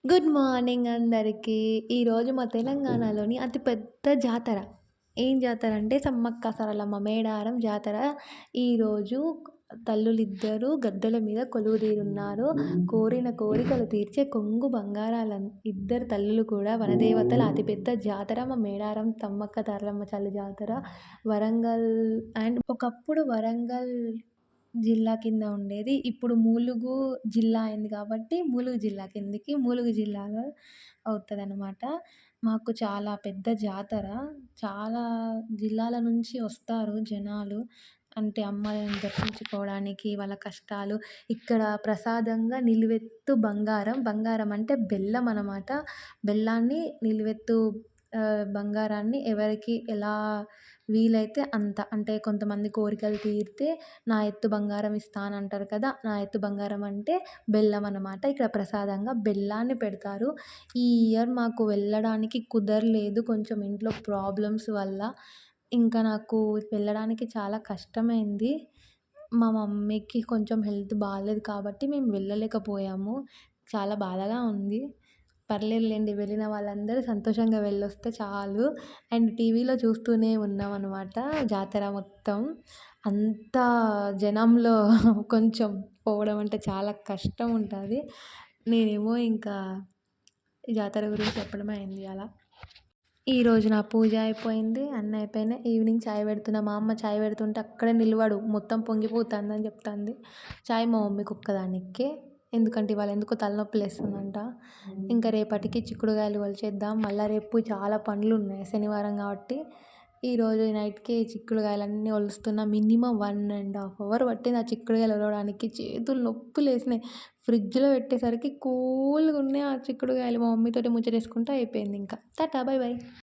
Good morning అందరికీ. ఈరోజు మా తెలంగాణలోని అతి పెద్ద జాతర. ఏం జాతర అంటే సమ్మక్క సారలమ్మ మేడారం జాతర. ఈరోజు తల్లులిద్దరూ గద్దెల మీద కొలువుదీరున్నారు. కోరిన కోరికలు తీర్చే కొంగు బంగారాల ఇద్దరు తల్లులు కూడా వనదేవతల అతిపెద్ద జాతర మా మేడారం సమ్మక్క సారలమ్మ తల్లి జాతర. వరంగల్ అండ్ ఒకప్పుడు వరంగల్ జిల్లా కింద ఉండేది. ఇప్పుడు ములుగు జిల్లా అయింది కాబట్టి, ములుగు జిల్లా కిందకి ములుగు జిల్లాగా అవుతదనమాట. మాకు చాలా పెద్ద జాతర. చాలా జిల్లాల నుంచి వస్తారు జనాలు. అంటే అమ్మవారిని దర్శించుకోవడానికి వాళ్ళ కష్టాలు ఇక్కడ ప్రసాదంగా నిలువెత్తు బంగారం. బంగారం అంటే బెల్లం అనమాట. బెల్లాన్ని నిలువెత్తు బంగారాన్ని ఎవరికి ఎలా వీలైతే అంత. అంటే కొంతమంది కోరికలు తీరితే నా ఎత్తు బంగారం ఇస్తా అని అంటారు కదా! నా ఎత్తు బంగారం అంటే బెల్లం అనమాట. ఇక్కడ ప్రసాదంగా బెల్లాన్ని పెడతారు. ఈ ఇయర్ మాకు వెళ్ళడానికి కుదరలేదు. కొంచెం ఇంట్లో ప్రాబ్లమ్స్ వల్ల. ఇంకా నాకు వెళ్ళడానికి చాలా కష్టమైంది. మా మమ్మీకి కొంచెం హెల్త్ బాలేదు కాబట్టి మేము వెళ్ళలేకపోయాము. చాలా బాధగా ఉంది. పర్లేదులెండి వెళ్ళిన వాళ్ళందరూ సంతోషంగా వెళ్ళొస్తే చాలు. అండ్ టీవీలో చూస్తూనే ఉన్నామనమాట జాతర మొత్తం. అంత జనంలో కొంచెం పోవడం అంటే చాలా కష్టం ఉంటది. నేనేమో ఇంకా ఈ జాతర గురించి చెప్పడమే అయింది అలా. ఈరోజు నా పూజ అయిపోయింది. అన్నీ అయిపోయినాయి. ఈవినింగ్ చాయ్ పెడుతున్నా. మా అమ్మ చాయ్ పెడుతుంటే అక్కడే నిలబడు మొత్తం పొంగిపోతుందని చెప్తుంది. చాయ్ మా మమ్మీకి ఒక్కదానికే. ఎందుకంటే ఇవాళ ఎందుకో తలనొప్పి లేస్తుందంట. ఇంకా రేపటికి చిక్కుడుగాయలు ఒలిచేద్దాం. మళ్ళా రేపు చాలా పనులున్నాయి శనివారం కాబట్టి. ఈరోజు నైట్‌కి చిక్కుడుగాయలన్నీ ఒలుస్తున్నా. మినిమమ్ 1½ అవర్ పట్టింది ఆ చిక్కుడుగాయలు ఒలవడానికి. చేతులు నొప్పులేసినాయి. ఫ్రిడ్జ్‌లో పెట్టేసరికి కూల్‌గా ఉన్నాయి ఆ చిక్కుడుగాయలు. మా మమ్మీతోటి ముచ్చటేసుకుంటా అయిపోయింది ఇంకా. టాటా! Bye by.